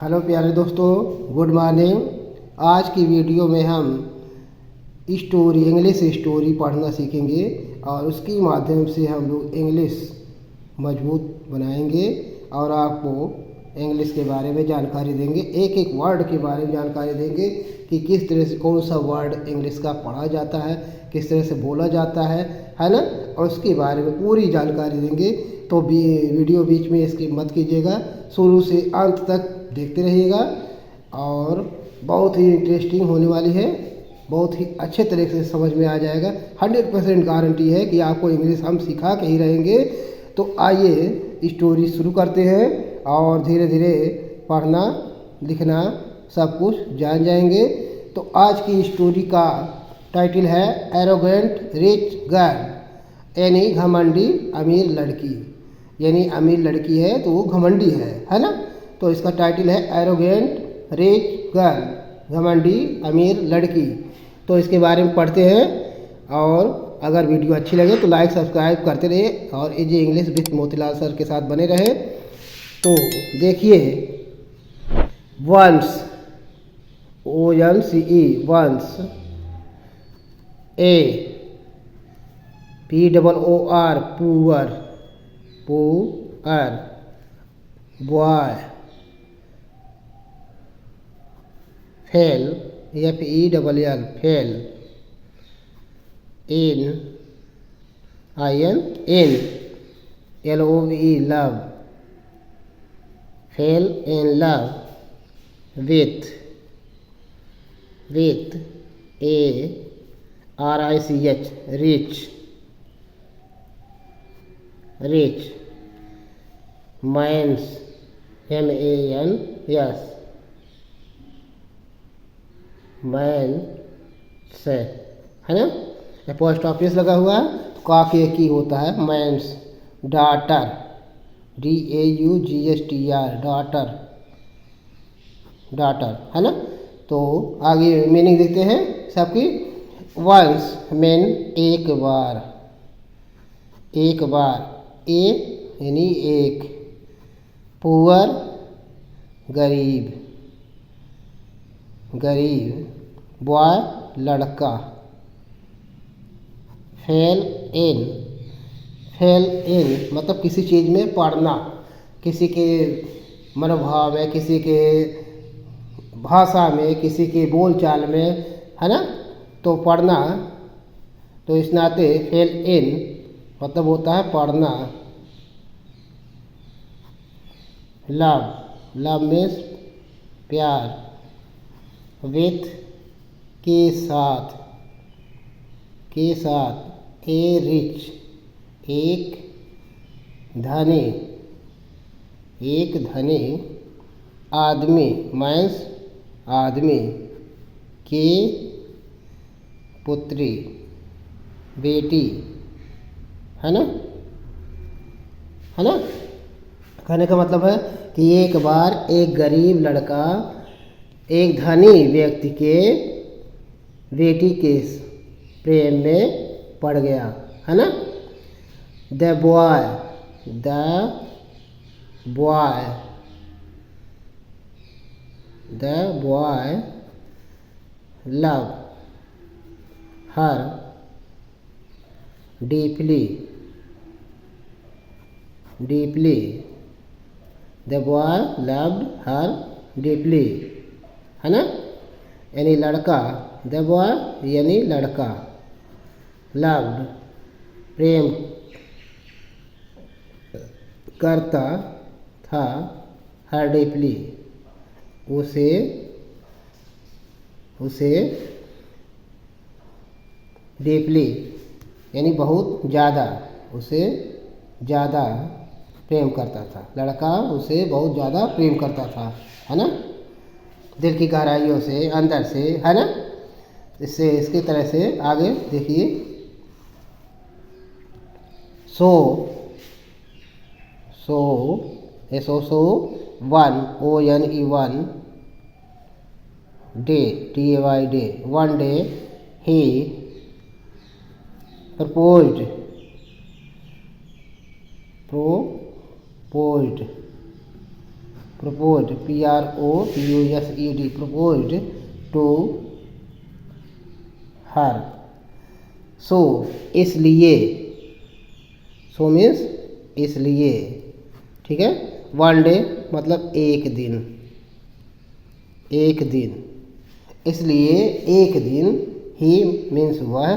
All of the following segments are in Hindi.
हेलो प्यारे दोस्तों, गुड मॉर्निंग। आज की वीडियो में हम इंग्लिश स्टोरी पढ़ना सीखेंगे और उसके माध्यम से हम लोग इंग्लिश मजबूत बनाएंगे और आपको इंग्लिश के बारे में जानकारी देंगे। एक एक वर्ड के बारे में जानकारी देंगे कि किस तरह से कौन सा वर्ड इंग्लिश का पढ़ा जाता है, किस तरह से बोला जाता है ना, और उसके बारे में पूरी जानकारी देंगे। तो वीडियो बीच में इसकी मत कीजिएगा, शुरू से अंत तक देखते रहिएगा और बहुत ही इंटरेस्टिंग होने वाली है। बहुत ही अच्छे तरीके से समझ में आ जाएगा। 100% गारंटी है कि आपको इंग्लिश हम सिखा के ही रहेंगे। तो आइए स्टोरी शुरू करते हैं और धीरे धीरे पढ़ना लिखना सब कुछ जान जाएंगे। तो आज की स्टोरी का टाइटल है एरोगेंट रिच गर्ल, यानी घमंडी अमीर लड़की। यानी अमीर लड़की है तो वो घमंडी है ना। तो इसका टाइटल है एरोगेंट रिच गर्ल, घमंडी अमीर लड़की। तो इसके बारे में पढ़ते हैं और अगर वीडियो अच्छी लगे तो लाइक सब्सक्राइब करते रहिए और easy English with Motilal sir के साथ बने रहे। तो देखिए, once, ONCE, once, POOR, poor, poor, boy, fell, FELL, fell, in, LOVE, love, fell in love, with, ARICH, rich, rich, mans, MANS, man से, है ना। पोस्ट ऑफिस लगा हुआ है तो काफी की होता है mans. Daughter, DAUGSTR, daughter, daughter, है ना। तो आगे मीनिंग देखते हैं सबकी। वंस मीन एक बार, एक बार, यानी एक, पुअर गरीब, गरीब, बॉय लड़का, फेल इन, फेल इन मतलब किसी चीज़ में पढ़ना, किसी के मनोभाव में, किसी के भाषा में, किसी के बोलचाल में, है ना। तो पढ़ना, तो इस नाते फेल इन मतलब होता है पढ़ना। लव, लव मीन्स प्यार, विथ के साथ, के साथ, रिच, एक धनी, एक धनी, आदमी मीन्स आदमी, के पुत्री, बेटी, है ना, है ना। कहने का मतलब है कि एक बार एक गरीब लड़का एक धनी व्यक्ति के बेटी के प्रेम में पड़ गया, है ना। The boy, the boy, the boy love her deeply, deeply, the boy loved her deeply, है ना। यानी लड़का, द बॉय यानी लड़का, लव्ड प्रेम करता था, हर डीपली उसे, उसे, डीपली यानी बहुत ज़्यादा, उसे ज़्यादा प्रेम करता था। लड़का उसे बहुत ज़्यादा प्रेम करता था, है ना, दिल की गहराइयों से, अंदर से, है ना। इससे इसकी तरह से आगे देखिए। So, so, so, one, ONE, day, DAY, day, one day ही proposed, proposed proposed, PROPUSED, proposed to her. So इसलिए, so means इसलिए, ठीक है। वन डे मतलब एक दिन, एक दिन, इसलिए एक दिन, ही मीन्स वह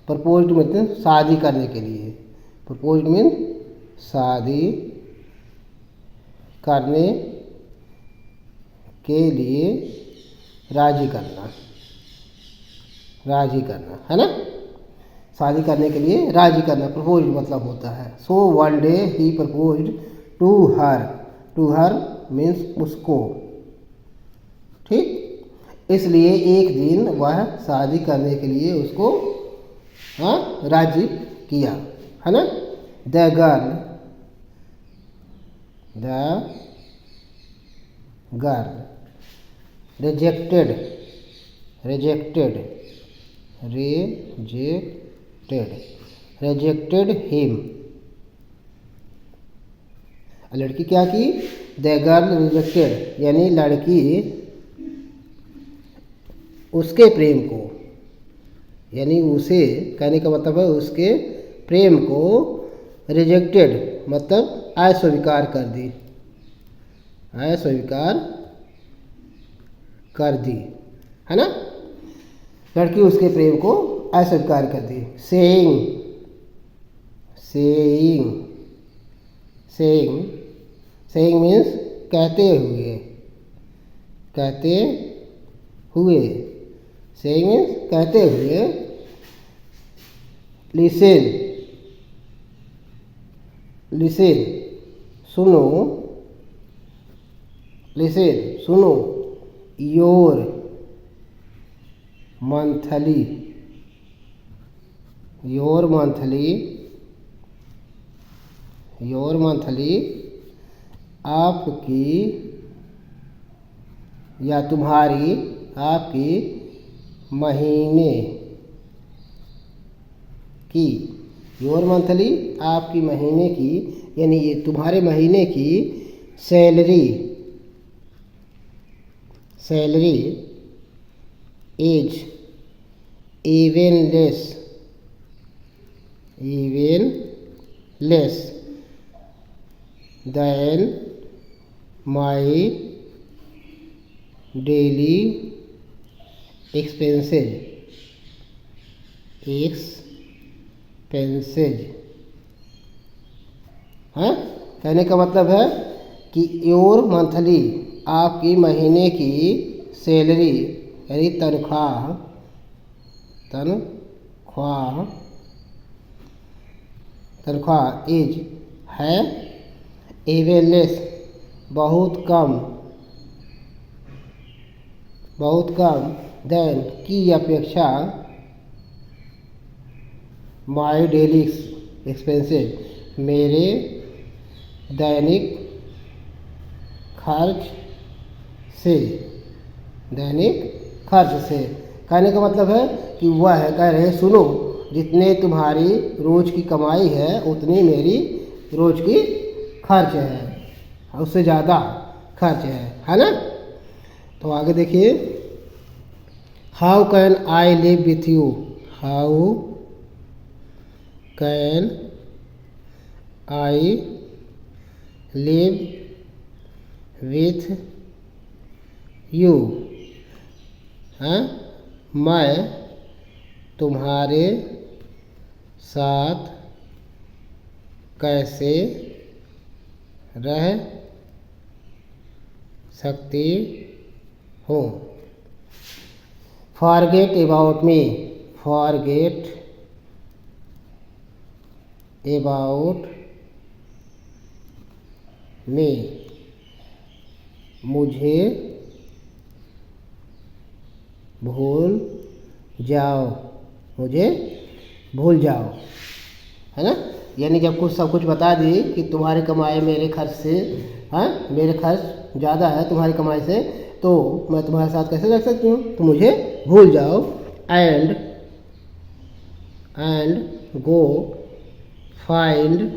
प्रपोज्ड मतलब शादी करने के लिए, प्रपोज्ड मीन्स शादी करने के लिए राजी करना, राजी करना है ना, शादी करने के लिए राजी करना प्रपोज मतलब होता है। सो वन डे ही proposed to her, to her means उसको, ठीक। इसलिए एक दिन वह शादी करने के लिए उसको राजी किया, है ना। द गर्ल रिजेक्टेड, हिम, लड़की क्या की, द गर्ल रिजेक्टेड यानी लड़की उसके प्रेम को, यानी उसे कहने का मतलब है उसके प्रेम को, रिजेक्टेड मतलब अस्वीकार कर दी, अस्वीकार कर दी, है ना। लड़की उसके प्रेम को अस्वीकार कर दी। सेइंग मीन्स कहते हुए, कहते हुए, सेइंग मीन्स कहते हुए। लिसन सुनो, सुनो। योर मंथली, आपकी या तुम्हारी, आपकी महीने की, योर मंथली आपकी महीने की, यानी ये तुम्हारे महीने की salary is even less than my daily expenses, हाँ। कहने का मतलब है कि योर मंथली आपकी महीने की सैलरी यानी तनख्वाह इज है, even less बहुत कम, देन की अपेक्षा, माई डेली एक्सपेंसेस मेरे दैनिक खर्च से, कहने का मतलब है कि वह है कह रहे सुनो, जितने तुम्हारी रोज की कमाई है उतनी मेरी रोज की खर्च है, उससे ज़्यादा खर्च है ना। तो आगे देखिए, how can I live with you, how can I live with you, हाँ, मैं तुम्हारे साथ कैसे रह सकती हूँ। फॉरगेट अबाउट मी, मुझे भूल जाओ, है ना। यानी जब कुछ सब कुछ बता दी कि तुम्हारी कमाई मेरे खर्च से, हाँ, मेरे खर्च ज़्यादा है तुम्हारी कमाई से, तो मैं तुम्हारे साथ कैसे रह सकती हूँ, तो मुझे भूल जाओ। And go find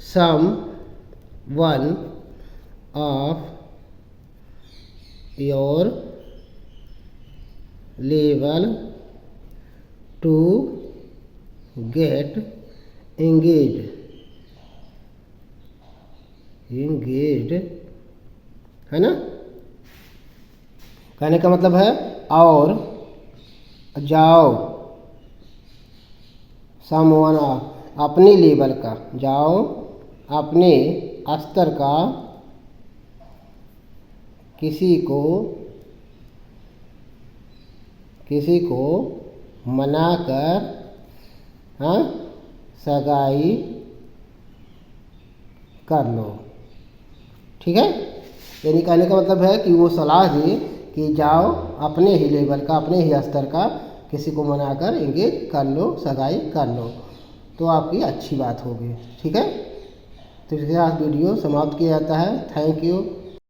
someone of your level to get engaged है ना। कहने का मतलब है और जाओ, समवन अपने लेवल का, जाओ अपने स्तर का किसी को मनाकर, हाँ, सगाई कर लो। ठीक है, यानी कहने का मतलब है कि वो सलाह दी कि जाओ अपने ही लेवल का, अपने ही स्तर का किसी को मनाकर एंगेज कर लो, सगाई कर लो, तो आपकी अच्छी बात होगी। ठीक है, तो इसके साथ वीडियो समाप्त किया जाता है। Thank you.